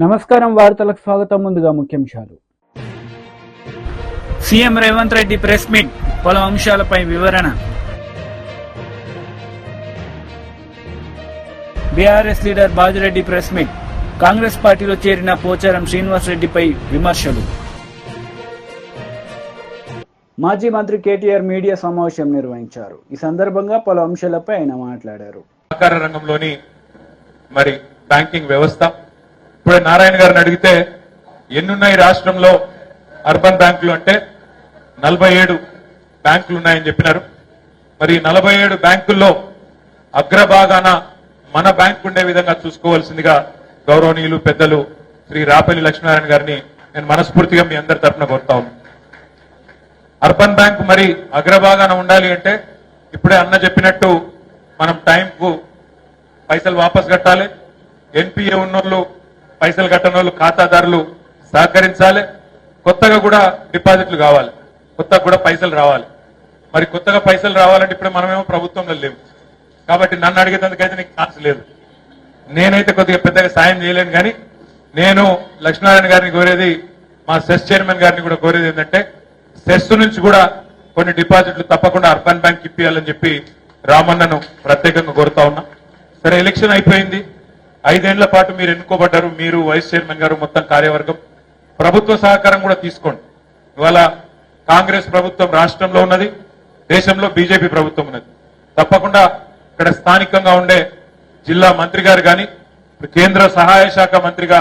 నమస్కారం, వార్తలకు స్వాగతం. ముందుగా ముఖ్యాంశాలు. CM Revanth Reddy press meet, పలు అంశాలపై వివరణ. BRS leader Bajireddy press meet, Congress పార్టీలో చేరిన పోచారం శ్రీనివాస్ రెడ్డిపై విమర్శలు. మాజీ మంత్రి కేటీఆర్ మీడియా సమావేశం నిర్వహించారు. ఈ సందర్భంగా పలు అంశాలపై ఆయన మాట్లాడారు. సహకార రంగంలోని మరి బ్యాంకింగ్ వ్యవస్థ, ఇప్పుడే నారాయణ గారిని అడిగితే ఎన్నున్నాయి రాష్ట్రంలో అర్బన్ బ్యాంకులు అంటే 47 బ్యాంకులు ఉన్నాయని చెప్పినారు. మరి 47 బ్యాంకుల్లో అగ్రభాగాన మన బ్యాంకు ఉండే విధంగా చూసుకోవాల్సిందిగా గౌరవనీయులు పెద్దలు శ్రీ రాపల్లి లక్ష్మీనారాయణ గారిని నేను మనస్ఫూర్తిగా మీ అందరి తరఫున కోరుతా ఉన్నాను. అర్బన్ బ్యాంకు మరి అగ్రభాగాన ఉండాలి అంటే ఇప్పుడే అన్న చెప్పినట్టు మనం టైంకు పైసలు వాపస్ కట్టాలి. ఎన్పిఏ ఉన్నోళ్ళు, పైసలు కట్టని వాళ్ళు, ఖాతాదారులు సహకరించాలి. కొత్తగా కూడా డిపాజిట్లు కావాలి, కొత్తగా కూడా పైసలు రావాలి. మరి కొత్తగా పైసలు రావాలంటే ఇప్పుడు మనమేమో ప్రభుత్వంలో లేవు కాబట్టి నన్ను అడిగేందుకైతే నీకు ఛాన్స్ లేదు. నేనైతే కొద్దిగా పెద్దగా సాయం చేయలేను, కానీ నేను లక్ష్మీనారాయణ గారిని కోరేది, మా సెస్ చైర్మన్ గారిని కూడా కోరేది ఏంటంటే సెస్ నుంచి కూడా కొన్ని డిపాజిట్లు తప్పకుండా అర్బన్ బ్యాంక్ ఇప్పియాలని చెప్పి రామన్నను ప్రత్యేకంగా కోరుతా ఉన్నా. సరే, ఎలక్షన్ అయిపోయింది, 5 ఏళ్ల పాటు మీరు ఎన్నుకోబడ్డారు, మీరు వైస్ చైర్మన్ గారు, మొత్తం కార్యవర్గం. ప్రభుత్వ సహకారం కూడా తీసుకోండి. ఇవాళ కాంగ్రెస్ ప్రభుత్వం రాష్ట్రంలో ఉన్నది, దేశంలో బీజేపీ ప్రభుత్వం ఉన్నది. తప్పకుండా ఇక్కడ స్థానికంగా ఉండే జిల్లా మంత్రి గారు కానీ, కేంద్ర సహాయ శాఖ మంత్రిగా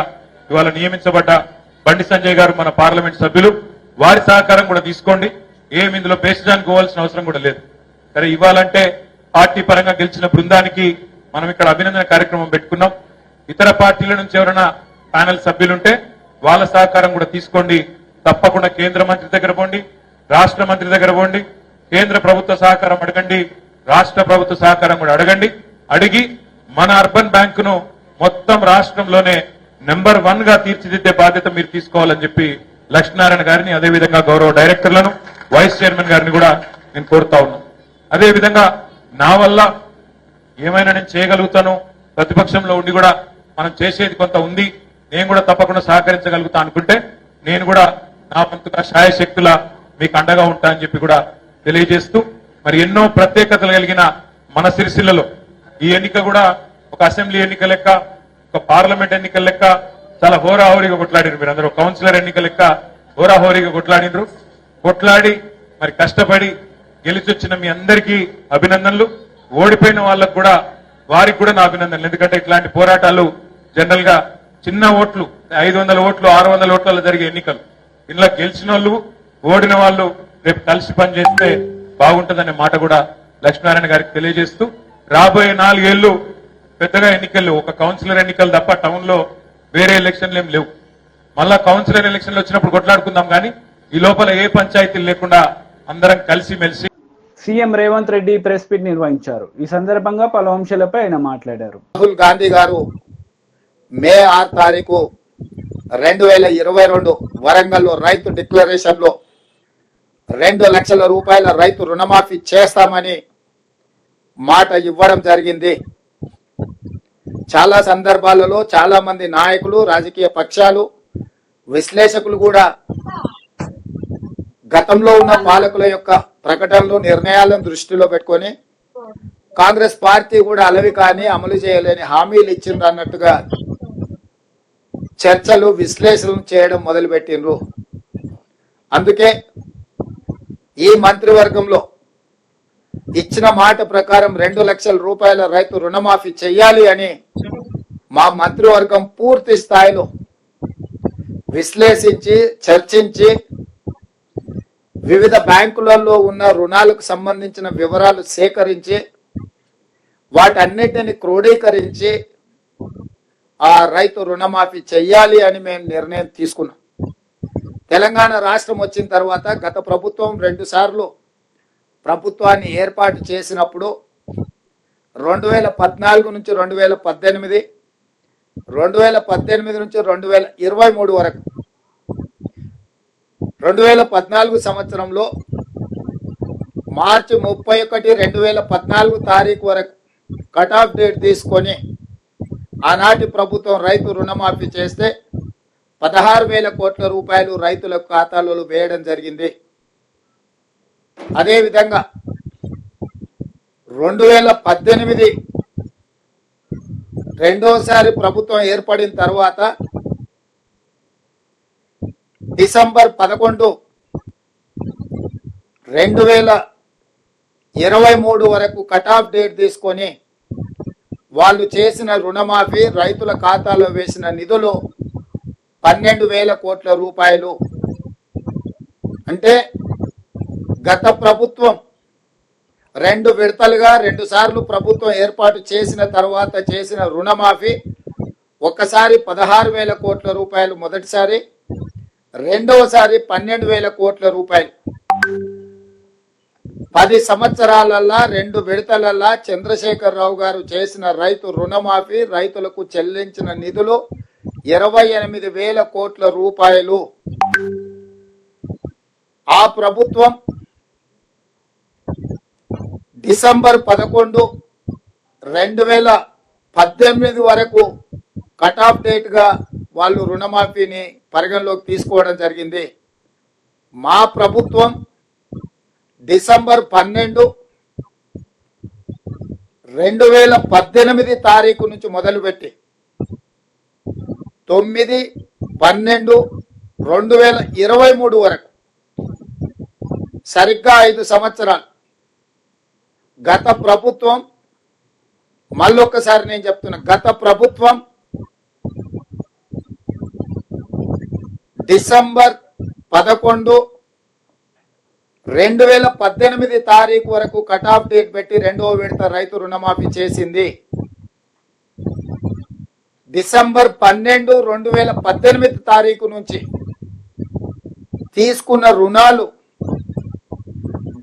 ఇవాళ నియమించబడ్డ బండి సంజయ్ గారు, మన పార్లమెంట్ సభ్యులు, వారి సహకారం కూడా తీసుకోండి. ఏమి ఇందులో పేషడానికి పోవాల్సిన అవసరం కూడా లేదు. సరే, ఇవ్వాలంటే పార్టీ పరంగా గెలిచిన బృందానికి మనం ఇక్కడ అభినందన కార్యక్రమం పెట్టుకున్నాం. ఇతర పార్టీల నుంచి ఎవరైనా ప్యానెల్ సభ్యులుంటే వాళ్ళ సహకారం కూడా తీసుకోండి. తప్పకుండా కేంద్ర మంత్రి దగ్గర పోండి, రాష్ట్ర మంత్రి దగ్గర పోండి, కేంద్ర ప్రభుత్వ సహకారం అడగండి, రాష్ట్ర ప్రభుత్వ సహకారం కూడా అడగండి. అడిగి మన అర్బన్ బ్యాంకును మొత్తం రాష్ట్రంలోనే నెంబర్ 1 గా తీర్చిదిద్దే బాధ్యత మీరు తీసుకోవాలని చెప్పి లక్ష్మీనారాయణ గారిని, అదేవిధంగా గౌరవ డైరెక్టర్లను, వైస్ చైర్మన్ గారిని కూడా నేను కోరుతా ఉన్నాను. అదేవిధంగా నా వల్ల ఏమైనా నేను చేయగలుగుతాను, ప్రతిపక్షంలో ఉండి కూడా మనం చేసేది కొంత ఉంది, నేను కూడా తప్పకుండా సహకరించగలుగుతా అనుకుంటే నేను కూడా నా వంతుగా శాయశక్తుల మీకు అండగా ఉంటా అని చెప్పి కూడా తెలియజేస్తూ, మరి ఎన్నో ప్రత్యేకతలు కలిగిన మన సిరిసిల్లలో ఈ ఎన్నిక కూడా ఒక అసెంబ్లీ ఎన్నిక లెక్క, ఒక పార్లమెంట్ ఎన్నికల లెక్క చాలా హోరాహోరీగా కొట్లాడినారు. మీరు అందరూ కౌన్సిలర్ ఎన్నిక లెక్క హోరాహోరీగా కొట్లాడినరు. కొట్లాడి మరి కష్టపడి గెలిచొచ్చిన మీ అందరికీ అభినందనలు. ఓడిపోయిన వాళ్ళకు కూడా, వారికి కూడా నా అభినందనలు. ఎందుకంటే ఇట్లాంటి పోరాటాలు జనరల్ గా చిన్న ఓట్లు, 500 ఓట్లు 600 ఓట్లలో జరిగే ఎన్నికలు, ఇంట్లో గెలిచిన వాళ్ళు, ఓడిన వాళ్ళు రేపు కలిసి పనిచేస్తే బాగుంటుందనే మాట కూడా లక్ష్మీనారాయణ గారికి తెలియజేస్తూ, రాబోయే 4 ఏళ్లు పెద్దగా ఎన్నికలు, ఒక కౌన్సిలర్ ఎన్నికలు తప్ప టౌన్ లో వేరే ఎలక్షన్లు ఏం లేవు. మళ్ళా కౌన్సిలర్ ఎలక్షన్లు వచ్చినప్పుడు కొట్లాడుకుందాం, కానీ ఈ లోపల ఏ పంచాయతీలు లేకుండా అందరం కలిసి మెలిసి. CM Revanth Reddy press meet నిర్వహించారు. ఈ సందర్భంగా పలు అంశాలపై ఆయన మాట్లాడారు. రాహుల్ గాంధీ గారు మే 6 తారీఖు 2022 వరంగల్లో రైతు డిక్లరేషన్ లో 2 లక్షల రూపాయల రైతు రుణమాఫీ చేస్తామని మాట ఇవ్వడం జరిగింది. చాలా సందర్భాలలో చాలా మంది నాయకులు, రాజకీయ పక్షాలు, విశ్లేషకులు కూడా గతంలో ఉన్న పాలకుల యొక్క ప్రకటనలు, నిర్ణయాలను దృష్టిలో పెట్టుకొని కాంగ్రెస్ పార్టీ కూడా అలవి కానీ అమలు చేయలేని హామీలు ఇచ్చింది అన్నట్టుగా చర్చలు, విశ్లేషణలు చేయడం మొదలుపెట్టిండ్రు. అందుకే ఈ మంత్రివర్గంలో ఇచ్చిన మాట ప్రకారం 2 లక్షల రూపాయల రైతు రుణమాఫీ చెయ్యాలి అని మా మంత్రివర్గం పూర్తి స్థాయిలో విశ్లేషించి, చర్చించి, వివిధ బ్యాంకులలో ఉన్న రుణాలకు సంబంధించిన వివరాలు సేకరించి వాటన్నిటిని క్రోడీకరించి ఆ రైతు రుణమాఫీ చెయ్యాలి అని మేము నిర్ణయం తీసుకున్నాం. తెలంగాణ రాష్ట్రం వచ్చిన తర్వాత గత ప్రభుత్వం 2 సార్లు ప్రభుత్వాన్ని ఏర్పాటు చేసినప్పుడు 2014 నుంచి 2018, 2018 నుంచి 2023 వరకు 2014 సంవత్సరంలో మార్చి 31, 2014 తారీఖు వరకు కట్ ఆఫ్ డేట్ తీసుకొని ఆనాటి ప్రభుత్వం రైతు రుణమాఫీ చేస్తే 16,000 కోట్ల రూపాయలు రైతుల ఖాతాలలో వేయడం జరిగింది. అదేవిధంగా 2018 రెండోసారి ప్రభుత్వం ఏర్పడిన తర్వాత డిసెంబర్ 11, 2023 వరకు కట్ ఆఫ్ డేట్ తీసుకొని వాళ్ళు చేసిన రుణమాఫీ రైతుల ఖాతాలో వేసిన నిధులు 12,000 కోట్ల రూపాయలు. అంటే గత ప్రభుత్వం 2 విడతలుగా 2 సార్లు ప్రభుత్వం ఏర్పాటు చేసిన తర్వాత చేసిన రుణమాఫీ ఒక్కసారి 16,000 కోట్ల రూపాయలు మొదటిసారి, రెండవసారి 12,000 కోట్ల రూపాయలు. 10 సంవత్సరాలల్లా 2 విడతలల్లా చంద్రశేఖరరావు గారు చేసిన రైతు రుణమాఫీ రైతులకు చెల్లించిన నిధులు 28,000 కోట్ల రూపాయలు. ఆ ప్రభుత్వం డిసెంబర్ 11, 2018 వరకు కట్ ఆఫ్ డేట్ గా వాళ్ళు రుణమాఫీని పరిగణలోకి తీసుకోవడం జరిగింది. మా ప్రభుత్వం డిసెంబర్ 12, 2018 తారీఖు నుంచి మొదలుపెట్టి 9, 12, 2023 వరకు సరిగ్గా 5 సంవత్సరాలు. గత ప్రభుత్వం, మళ్ళొక్కసారి నేను చెప్తున్నా, గత ప్రభుత్వం డిసెంబర్ 11, 2018 తారీఖు వరకు కట్ ఆఫ్ డేట్ పెట్టి 2వ విడత రైతు రుణమాఫీ చేసింది. డిసెంబర్ 12, 2018 తారీఖు నుంచి తీసుకున్న రుణాలు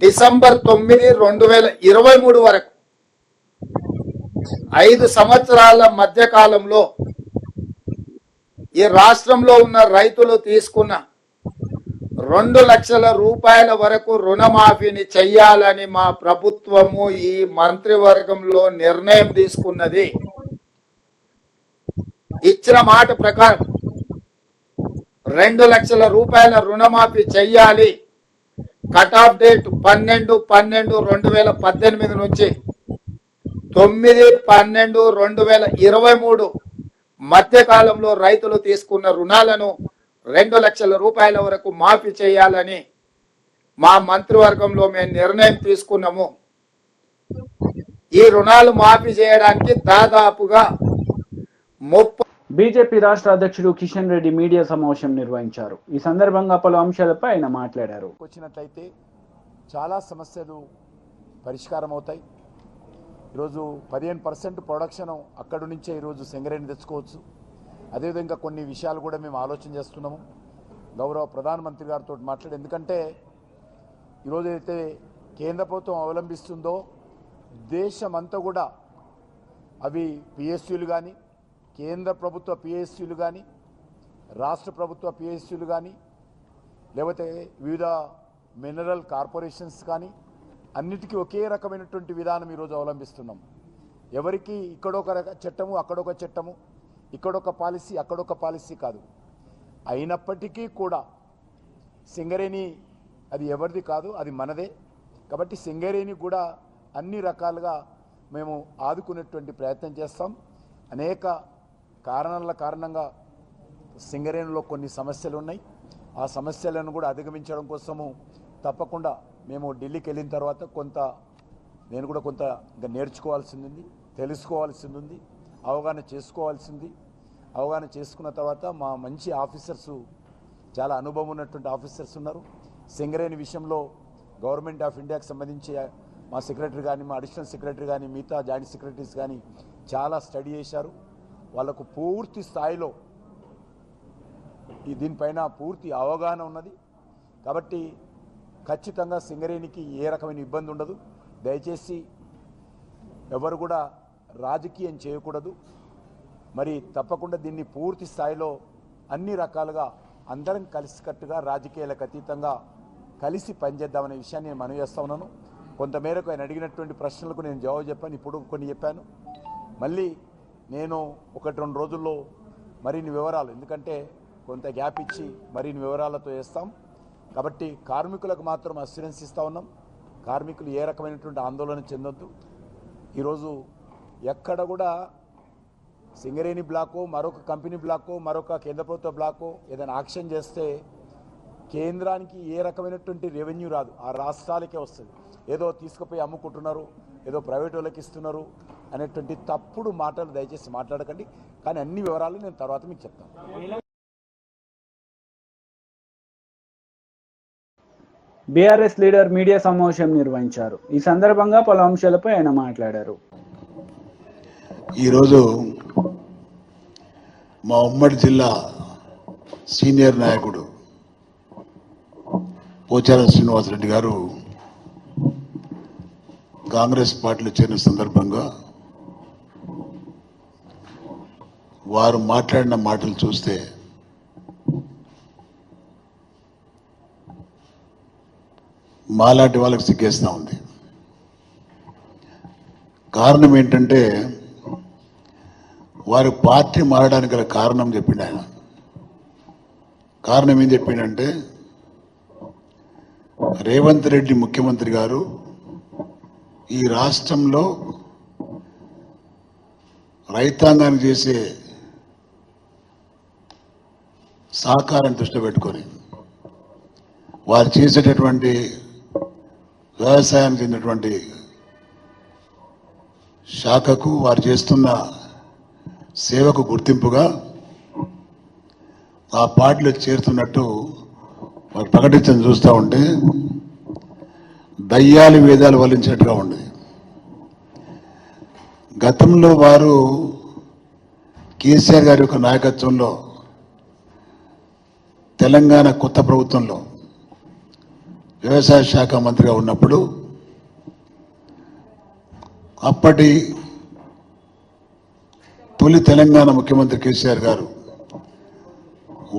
డిసెంబర్ 9, 2023 వరకు 5 సంవత్సరాల మధ్య కాలంలో ఈ రాష్ట్రంలో ఉన్న రైతులు తీసుకున్న 2 లక్షల రూపాయల వరకు రుణమాఫీని చెయ్యాలని మా ప్రభుత్వము ఈ మంత్రివర్గంలో నిర్ణయం తీసుకున్నది. ఇచ్చిన మాట ప్రకారం 2 లక్షల రూపాయల రుణమాఫీ చెయ్యాలి. కట్ ఆఫ్ డేట్ 12, 12, 2018 నుంచి 9, 12, 2023 మధ్య కాలంలో రైతులు తీసుకున్న రుణాలను 2 లక్షల రూపాయల వరకు మాఫీ చేయాలని మా మంత్రివర్గంలో మేము నిర్ణయం తీసుకున్నాము. ఈ రుణాలు మాఫీ చేయడానికి దాదాపుగా 30. బీజేపీ రాష్ట్ర అధ్యక్షుడు కిషన్ రెడ్డి మీడియా సమావేశం నిర్వహించారు. ఈ సందర్భంగా పలు అంశాలపై ఆయన మాట్లాడారు. వచ్చినట్లయితే చాలా సమస్యలు పరిష్కారం అవుతాయి. ఈరోజు 15% ప్రొడక్షన్ అక్కడి నుంచే ఈరోజు సింగరేణి తెచ్చుకోవచ్చు. అదేవిధంగా కొన్ని విషయాలు కూడా మేము ఆలోచన చేస్తున్నాము. గౌరవ ప్రధానమంత్రి గారితో మాట్లాడి, ఎందుకంటే ఈరోజు అయితే కేంద్ర ప్రభుత్వం అవలంబిస్తుందో దేశమంతా కూడా అవి పిఎస్యులు కానీ, కేంద్ర ప్రభుత్వ పిఎస్యులు కానీ, రాష్ట్ర ప్రభుత్వ పిఎస్యులు కానీ, లేకపోతే వివిధ మినరల్ కార్పొరేషన్స్ కానీ అన్నిటికీ ఒకే రకమైనటువంటి విధానం ఈరోజు అవలంబిస్తున్నాం. ఎవరికి ఇక్కడొక చట్టము, అక్కడొక చట్టము, ఇక్కడొక పాలసీ, అక్కడొక పాలసీ కాదు. అయినప్పటికీ కూడా సింగరేణి అది ఎవరిది కాదు, అది మనదే. కాబట్టి సింగరేణి కూడా అన్ని రకాలుగా మేము ఆదుకునేటువంటి ప్రయత్నం చేస్తాం. అనేక కారణంగా సింగరేణిలో కొన్ని సమస్యలు ఉన్నాయి. ఆ సమస్యలను కూడా అధిగమించడం కోసము తప్పకుండా మేము ఢిల్లీకి వెళ్ళిన తర్వాత నేను కూడా కొంత ఇంకా నేర్చుకోవాల్సింది, తెలుసుకోవాల్సింది ఉంది, అవగాహన చేసుకోవాల్సింది. అవగాహన చేసుకున్న తర్వాత మా మంచి ఆఫీసర్సు, చాలా అనుభవం ఉన్నటువంటి ఆఫీసర్స్ ఉన్నారు. సింగరేణి విషయంలో గవర్నమెంట్ ఆఫ్ ఇండియాకి సంబంధించి మా సెక్రటరీ కానీ, మా అడిషనల్ సెక్రటరీ కానీ, మిగతా జాయింట్ సెక్రటరీస్ కానీ చాలా స్టడీ చేశారు. వాళ్ళకు పూర్తి స్థాయిలో దీనిపైన పూర్తి అవగాహన ఉన్నది. కాబట్టి ఖచ్చితంగా సింగరేణికి ఏ రకమైన ఇబ్బంది ఉండదు. దయచేసి ఎవరు కూడా రాజకీయం చేయకూడదు. మరి తప్పకుండా దీన్ని పూర్తి స్థాయిలో అన్ని రకాలుగా అందరం కలిసికట్టుగా రాజకీయాలకు అతీతంగా కలిసి పనిచేద్దామనే విషయాన్ని నేను మనవి చేస్తా ఉన్నాను. కొంతమేరకు ఆయన అడిగినటువంటి ప్రశ్నలకు నేను జవాబు చెప్పాను, ఇప్పుడు కొన్ని చెప్పాను. మళ్ళీ నేను 1-2 రోజుల్లో మరిన్ని వివరాలు, ఎందుకంటే కొంత గ్యాప్ ఇచ్చి మరిన్ని వివరాలతో వేస్తాం. కాబట్టి కార్మికులకు మాత్రం అస్యూరెన్స్ ఇస్తూ ఉన్నాం. కార్మికులు ఏ రకమైనటువంటి ఆందోళన చెందొద్దు. ఈరోజు ఎక్కడ కూడా సింగరేణి బ్లాకో, మరొక కంపెనీ బ్లాకో, మరొక కేంద్ర ప్రభుత్వ బ్లాకో ఏదైనా యాక్షన్ చేస్తే కేంద్రానికి ఏ రకమైనటువంటి రెవెన్యూ రాదు, ఆ రాష్ట్రాలకే వస్తుంది. ఏదో తీసుకుపోయి అమ్ముకుంటున్నారు, ఏదో ప్రైవేట్ వాళ్ళకి ఇస్తున్నారు అనేటువంటి తప్పుడు మాటలు దయచేసి మాట్లాడకండి. కానీ అన్ని వివరాలు నేను తర్వాత మీకు చెప్తాను. బీఆర్ఎస్ లీడర్ మీడియా సమావేశం నిర్వహించారు. ఈ సందర్భంగా పలు అంశాలపై ఆయన మాట్లాడారు. ఈరోజు మా ఉమ్మడి జిల్లా సీనియర్ నాయకుడు పోచారం శ్రీనివాసరెడ్డి గారు కాంగ్రెస్ పార్టీలో చేరిన సందర్భంగా వారు మాట్లాడిన మాటలు చూస్తే మాలాంటి వాళ్ళకి సిగ్గేస్తూ ఉంది. కారణం ఏంటంటే వారి పార్టీ మారడానికి గల కారణం చెప్పిండు ఆయన. కారణం ఏం చెప్పిండంటే రేవంత్ రెడ్డి ముఖ్యమంత్రి గారు ఈ రాష్ట్రంలో రైతాంగానికి చేసే సహకారం దృష్టిలో పెట్టుకొని వారు చేసేటటువంటి వ్యవసాయానికి చెందినటువంటి శాఖకు వారు చేస్తున్న సేవకు గుర్తింపుగా ఆ పార్టీలో చేరుతున్నట్టు వారు ప్రకటించడం చూస్తూ ఉంటే దయ్యాలు వేదాలు వల్లించినట్టుగా ఉండేది. గతంలో వారు కేసీఆర్ గారి యొక్క నాయకత్వంలో తెలంగాణ కొత్త ప్రభుత్వంలో వ్యవసాయ శాఖ మంత్రిగా ఉన్నప్పుడు అప్పటి తొలి తెలంగాణ ముఖ్యమంత్రి కేసీఆర్ గారు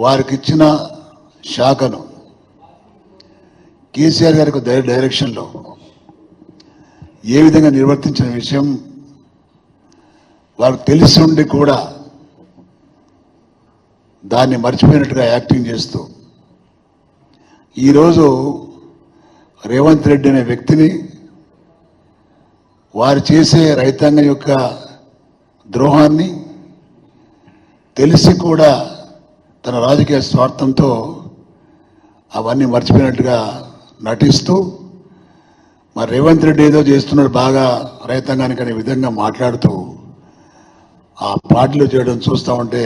వారికి ఇచ్చిన శాఖను కేసీఆర్ గారికి డైరెక్షన్లో ఏ విధంగా నిర్వర్తించిన విషయం వారికి తెలిసి ఉండి కూడా దాన్ని మర్చిపోయినట్టుగా యాక్టింగ్ చేస్తూ ఈరోజు రేవంత్ రెడ్డి అనే వ్యక్తిని వారు చేసే రైతాంగం యొక్క ద్రోహాన్ని తెలిసి కూడా తన రాజకీయ స్వార్థంతో అవన్నీ మర్చిపోయినట్టుగా నటిస్తూ మరి రేవంత్ రెడ్డి ఏదో చేస్తున్నాడు బాగా రైతాంగానికి అనే విధంగా మాట్లాడుతూ ఆ పార్టీలో చేయడం చూస్తూ ఉంటే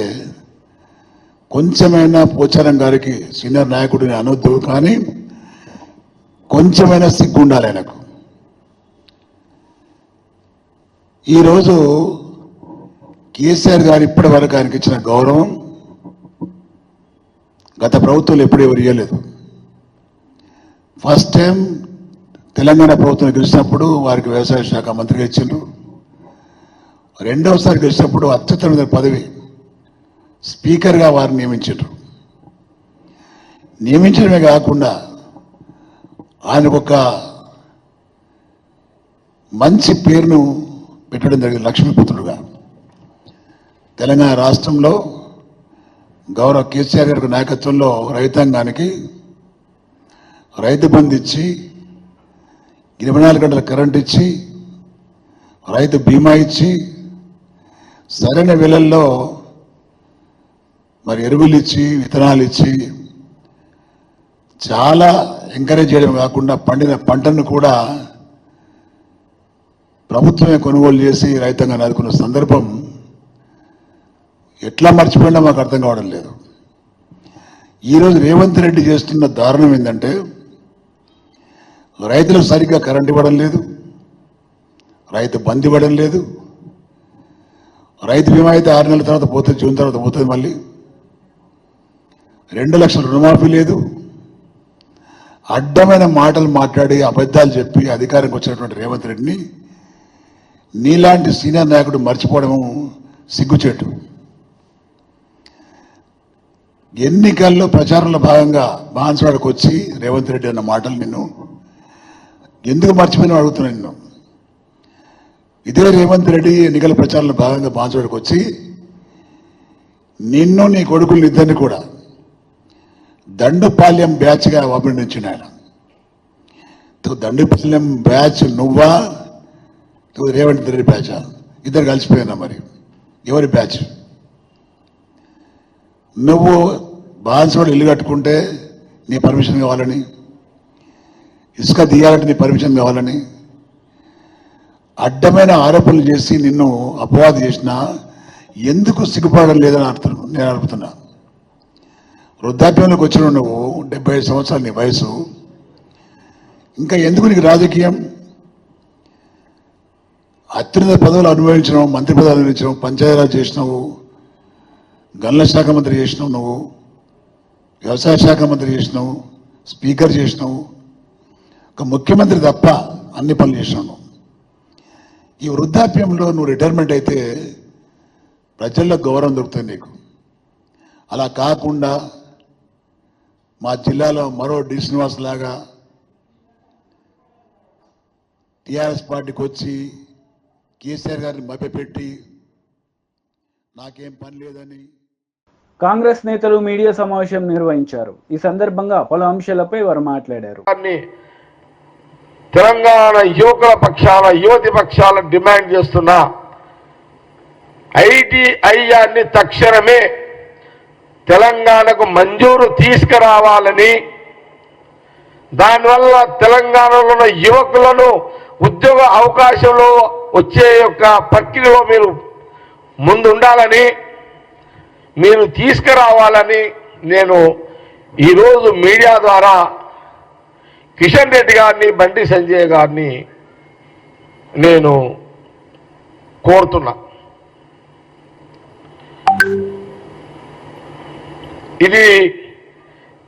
కొంచెమైనా పోచారం గారికి సీనియర్ నాయకుడిని అనొద్దు, కానీ కొంచెమైనా సిగ్గు ఉండాలి ఆయనకు. ఈరోజు కేసీఆర్ గారు ఇప్పటి వరకు ఆయనకి ఇచ్చిన గౌరవం గత ప్రభుత్వంలో ఎప్పుడు ఎవరు ఇవ్వలేదు. ఫస్ట్ టైం తెలంగాణ ప్రభుత్వం గెలిచినప్పుడు వారికి వ్యవసాయ శాఖ మంత్రిగా ఇచ్చిండ్రు. రెండవసారి గెలిచినప్పుడు అత్యుత్తమ పదవి స్పీకర్గా వారిని నియమించారు. నియమించడమే కాకుండా ఆయనకు ఒక మంచి పేరును పెట్టడం జరిగింది, లక్ష్మీపుత్రుడుగా. తెలంగాణ రాష్ట్రంలో గౌరవ కేసీఆర్ గారి నాయకత్వంలో రైతాంగానికి రైతు బంధు ఇచ్చి 24 గంటల కరెంట్ ఇచ్చి రైతు బీమా ఇచ్చి సరైన వేళల్లో మరి ఎరువులు ఇచ్చి విత్తనాలు ఇచ్చి చాలా ఎంకరేజ్ చేయడం కాకుండా పండిన పంటను కూడా ప్రభుత్వమే కొనుగోలు చేసి రైతాంగాన్ని ఆదుకున్న సందర్భం ఎట్లా మర్చిపోయినా మాకు అర్థం కావడం లేదు. ఈరోజు రేవంత్ రెడ్డి చేస్తున్న దారుణం ఏంటంటే రైతులకు సరిగ్గా కరెంట్ ఇవ్వడం లేదు, రైతు బంద్ ఇవ్వడం లేదు, రైతు బీమా అయితే 6 నెలల తర్వాత పోతుంది, జూన్ తర్వాత పోతుంది, మళ్ళీ 2 లక్షల రుణమాఫీ లేదు. అడ్డమైన మాటలు మాట్లాడి అబద్ధాలు చెప్పి అధికారంకి వచ్చినటువంటి రేవంత్ రెడ్డిని నీలాంటి సీనియర్ నాయకుడు మర్చిపోవడము సిగ్గుచేటు. ఎన్నికల్లో ప్రచారంలో భాగంగా బాన్స్వాడకు వచ్చి రేవంత్ రెడ్డి అన్న మాటలు నిన్ను ఎందుకు మర్చిపోయినా అడుగుతున్నా. నిన్ను ఇదే రేవంత్ రెడ్డి ఎన్నికల ప్రచారంలో భాగంగా బాన్సువాడకు వచ్చి నిన్ను నీ కొడుకులు ఇద్దరిని కూడా దండుపాల్యం బ్యాచ్గా అభినందించిండు ఆయన. దండుపాల్యం బ్యాచ్ నువ్వా రేవంత్ రెడ్డి బ్యాచా? ఇద్దరు కలిసిపోయినా మరి ఎవరి బ్యాచ్? నువ్వు బాన్సువాడ ఇల్లు కట్టుకుంటే నీ పర్మిషన్ కావాలని, ఇసుక తీయాలంటే నీ పర్మిషన్ కావాలని అడ్డమైన ఆరోపణలు చేసి నిన్ను అపవాదు చేసినా ఎందుకు సిగ్గుపడడం లేదని నేను అడుగుతున్నా. వృద్ధాప్యంలోకి వచ్చిన నువ్వు 75 సంవత్సరాలు నీ వయసు, ఇంకా ఎందుకు నీకు రాజకీయం? అత్యున్నత పదవులు అనుభవించినావు, మంత్రి పదవులు అనుభవించినావు, పంచాయతీరాజ్ చేసినావు, గనుల శాఖ మంత్రి చేసినావు, నువ్వు వ్యవసాయ శాఖ మంత్రి చేసినావు, స్పీకర్ చేసినావు, ఒక ముఖ్యమంత్రి తప్ప అన్ని పనులు చేసినావు. ఈ వృద్ధాప్యంలో నువ్వు రిటైర్మెంట్ అయితే ప్రజల్లో గౌరవం దొరుకుతుంది నీకు. అలా కాకుండా మా జిల్లాలో మరో డి శ్రీనివాస్ లాగా టీఆర్ఎస్ పార్టీకి వచ్చి కేసీఆర్ గారిని మభ్యపెట్టి నాకేం పని లేదని. కాంగ్రెస్ నేతలు మీడియా సమావేశం నిర్వహించారు. ఈ సందర్భంగా పలు అంశాలపై వారు మాట్లాడారు. తెలంగాణ యువకుల పక్షాల యువతి పక్షాల డిమాండ్ చేస్తున్న ఐటీఐఆర్ని తక్షణమే తెలంగాణకు మంజూరు తీసుకురావాలని, దానివల్ల తెలంగాణలో ఉన్న యువకులను ఉద్యోగ అవకాశంలో వచ్చే యొక్క ప్రక్రియలో మీరు ముందుండాలని, మీరు తీసుకురావాలని నేను ఈరోజు మీడియా ద్వారా కిషన్ రెడ్డి గారిని, బండి సంజయ్ గారిని నేను కోరుతున్నా. ఇది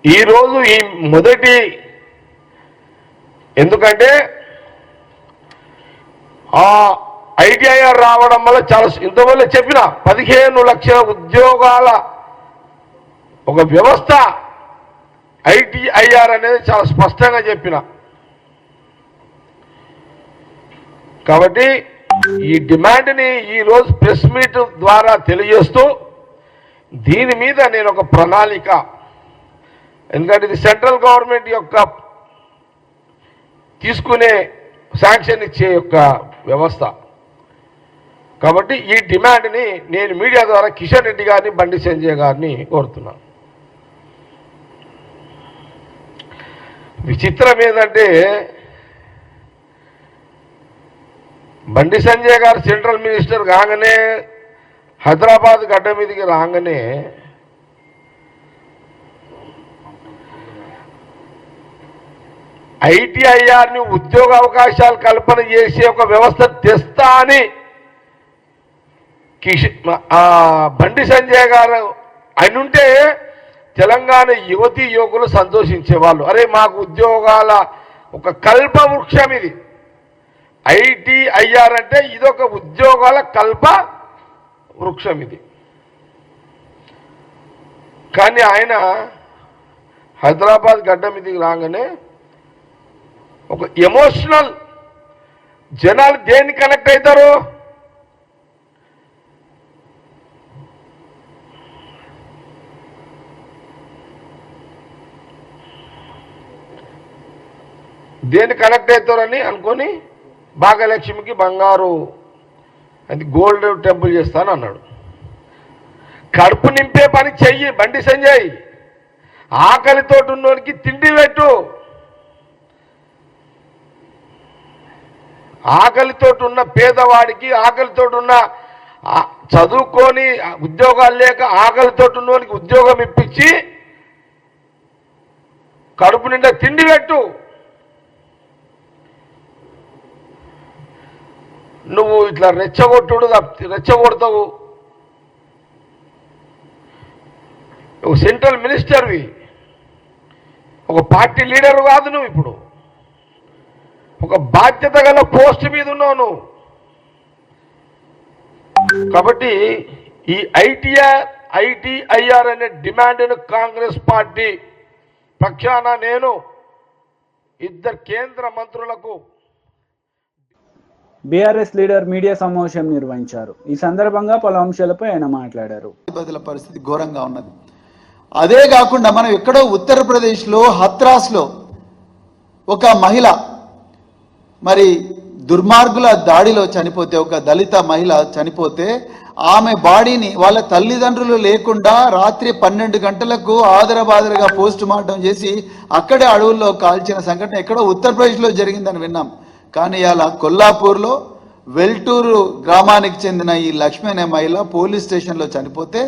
ఈరోజు ఈ మొదటి, ఎందుకంటే ఆ ఐటీఐఆర్ రావడం వల్ల చాలా, ఇంతవల్ల చెప్పిన 15 లక్షల ఉద్యోగాల ఒక వ్యవస్థ ఐటీఐఆర్ అనేది చాలా స్పష్టంగా చెప్పిన. కాబట్టి ఈ డిమాండ్ని ఈరోజు ప్రెస్ మీట్ ద్వారా తెలియజేస్తూ దీని మీద నేను ఒక ప్రణాళిక, ఎందుకంటే ఇది సెంట్రల్ గవర్నమెంట్ యొక్క తీసుకునే శాంక్షన్ ఇచ్చే యొక్క వ్యవస్థ. కాబట్టి ఈ డిమాండ్ని నేను మీడియా ద్వారా కిషన్ రెడ్డి గారిని, బండి సంజయ్ గారిని కోరుతున్నాను. విచిత్రం ఏంటంటే బండి సంజయ్ గారు సెంట్రల్ మినిస్టర్ కాగానే హైదరాబాద్ గడ్డ మీదకి రాగానే ఐటీఐఆర్ని ఉద్యోగ అవకాశాలు కల్పన చేసే ఒక వ్యవస్థ తెస్తా అని బండి సంజయ్ గారు అయినుంటే తెలంగాణ యువతీ యువకులు సంతోషించేవాళ్ళు. అరే మాకు ఉద్యోగాల ఒక కల్ప వృక్షం ఇది. ఐటీఐఆర్ అంటే ఇదొక ఉద్యోగాల కల్ప వృక్షం ఇది. కానీ ఆయన హైదరాబాద్ గడ్డ మీదకి రాగానే ఒక ఎమోషనల్, జనాలు దేన్ని కనెక్ట్ అవుతారు? దేన్ని కనెక్ట్ అవుతారని అనుకొని భాగ్యలక్ష్మికి బంగారు అది గోల్డ్ టెంపుల్ చేస్తాను అన్నాడు. కడుపు నింపే పని చెయ్యి బండి సంజయ్. ఆకలితో ఉన్నోనికి తిండి పెట్టు. ఆకలితో ఉన్న పేదవాడికి, ఆకలితో ఉన్న చదువుకొని ఉద్యోగాలు లేక ఆకలితో ఉన్నోనికి ఉద్యోగం ఇప్పించి కడుపు నిండా తిండి పెట్టు. నువ్వు ఇట్లా రెచ్చగొడతావు. ఒక సెంట్రల్ మినిస్టర్వి, ఒక పార్టీ లీడర్ కాదు నువ్వు. ఇప్పుడు ఒక బాధ్యత గల పోస్ట్ మీద ఉన్నావు నువ్వు. కాబట్టి ఈ ఐటీఐఆర్ అనే డిమాండ్ను కాంగ్రెస్ పార్టీ పక్షాన నేను 2 కేంద్ర మంత్రులకు బీఆర్ఎస్ లీడర్ మీడియా సమావేశం నిర్వహించారు. ఈ సందర్భంగా పలు అంశాలపై ఆయన మాట్లాడారు. పరిస్థితి ఘోరంగా ఉన్నది. అదే కాకుండా మనం ఎక్కడో ఉత్తరప్రదేశ్లో హత్రాస్లో ఒక మహిళ మరి దుర్మార్గుల దాడిలో చనిపోతే, ఒక దళిత మహిళ చనిపోతే ఆమె బాడీని వాళ్ళ తల్లిదండ్రులు లేకుండా రాత్రి 12 గంటలకు ఆదరబాదరగా పోస్ట్ మార్టం చేసి అక్కడే అడవుల్లో కాల్చిన సంఘటన ఎక్కడో ఉత్తరప్రదేశ్లో జరిగిందని విన్నాం. కానీ ఇలా కొల్లాపూర్లో వెల్టూరు గ్రామానికి చెందిన ఈ లక్ష్మి అనే మహిళ పోలీస్ స్టేషన్లో చనిపోతే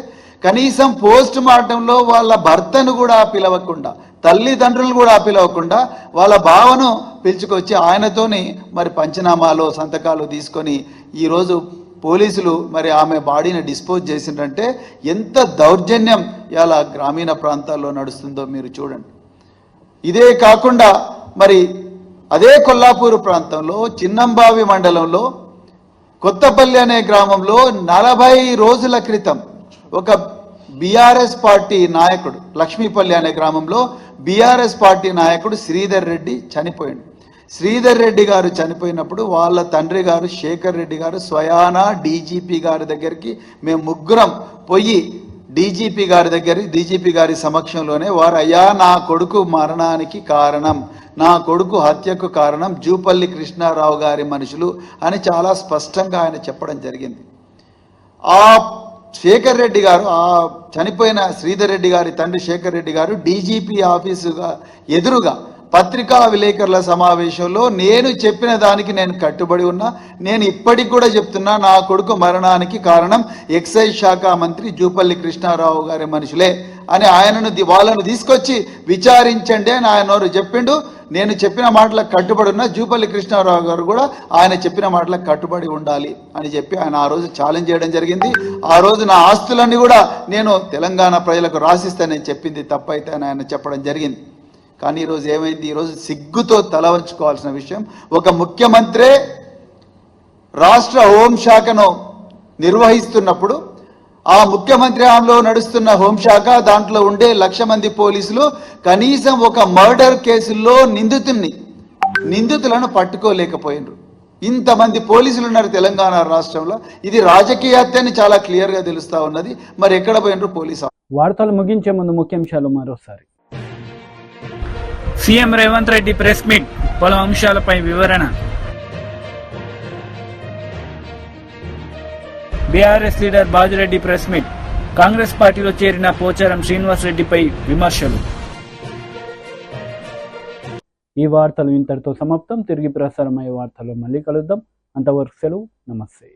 కనీసం పోస్ట్ మార్టంలో వాళ్ళ భర్తను కూడా పిలవకుండా, తల్లిదండ్రులు కూడా పిలవకుండా వాళ్ళ బావను పిలుచుకొచ్చి ఆయనతోని మరి పంచనామాలో సంతకాలు తీసుకొని ఈరోజు పోలీసులు మరి ఆమె బాడీని డిస్పోజ్ చేసిందంటే ఎంత దౌర్జన్యం ఇలా గ్రామీణ ప్రాంతాల్లో నడుస్తుందో మీరు చూడండి. ఇదే కాకుండా మరి అదే కొల్లాపూరు ప్రాంతంలో చిన్నంబావి మండలంలో కొత్తపల్లి అనే గ్రామంలో 40 రోజుల క్రితం ఒక బీఆర్ఎస్ పార్టీ నాయకుడు, లక్ష్మీపల్లి అనే గ్రామంలో బీఆర్ఎస్ పార్టీ నాయకుడు శ్రీధర్ రెడ్డి చనిపోయాడు. శ్రీధర్ రెడ్డి గారు చనిపోయినప్పుడు వాళ్ళ తండ్రి గారు శేఖర్ రెడ్డి గారు స్వయానా డీజీపీ గారి దగ్గరికి మేము ముగ్గురం పోయి డీజీపీ గారి సమక్షంలోనే వారు, అయ్యా నా కొడుకు మరణానికి కారణం, నా కొడుకు హత్యకు కారణం జూపల్లి కృష్ణారావు గారి మనుషులు అని చాలా స్పష్టంగా ఆయన చెప్పడం జరిగింది. ఆ శేఖర్ రెడ్డి గారు, ఆ చనిపోయిన శ్రీధర్ రెడ్డి గారి తండ్రి శేఖర్ రెడ్డి గారు డీజీపీ ఆఫీసుగా ఎదురుగా పత్రికా విలేకరుల సమావేశంలో నేను చెప్పిన దానికి నేను కట్టుబడి ఉన్నా, నేను ఇప్పటికి కూడా చెప్తున్నా, నా కొడుకు మరణానికి కారణం ఎక్సైజ్ శాఖ మంత్రి జూపల్లి కృష్ణారావు గారి మనుషులే అని వాళ్ళను తీసుకొచ్చి విచారించండి అని ఆయన చెప్పిండు. నేను చెప్పిన మాటలకు కట్టుబడి ఉన్నా, జూపల్లి కృష్ణారావు గారు కూడా ఆయన చెప్పిన మాటలకు కట్టుబడి ఉండాలి అని చెప్పి ఆయన ఆ రోజు ఛాలెంజ్ చేయడం జరిగింది. ఆ రోజు నా ఆస్తులన్నీ కూడా నేను తెలంగాణ ప్రజలకు రాసిస్తానని చెప్పింది తప్పైతే అని ఆయన చెప్పడం జరిగింది. కానీ ఈరోజు ఏమైంది? ఈరోజు సిగ్గుతో తల వంచుకోవాల్సిన విషయం, ఒక ముఖ్యమంత్రే రాష్ట్ర హోంశాఖను నిర్వహిస్తున్నప్పుడు ఆ ముఖ్యమంత్రి హామీలో నడుస్తున్న హోంశాఖ దాంట్లో ఉండే 1,00,000 మంది పోలీసులు కనీసం ఒక మర్డర్ కేసుల్లో నిందితులను పట్టుకోలేకపోయినారు. ఇంతమంది పోలీసులు ఉన్నారు తెలంగాణ రాష్ట్రంలో. ఇది రాజకీయ హత్య అని చాలా క్లియర్గా తెలుస్తా ఉన్నది. మరి ఎక్కడ పోయినరు పోలీసు? వార్తలు ముగించే ముందు ముఖ్యాంశాలు మరోసారి. CM Revanth Reddy press meet, పలు అంశాలపై వివరణ. BRS leader Bajireddy press meet, Congress పార్టీలో చేరిన పోచారం శ్రీనివాస్ రెడ్డిపై విమర్శలు. ఈ వార్తలు ఇంతటితో సమాప్తం. తిరిగి ప్రసారమయ్యే వార్తల్లో మళ్ళీ కలుద్దాం. అంతవరకు సెలవు. నమస్తే.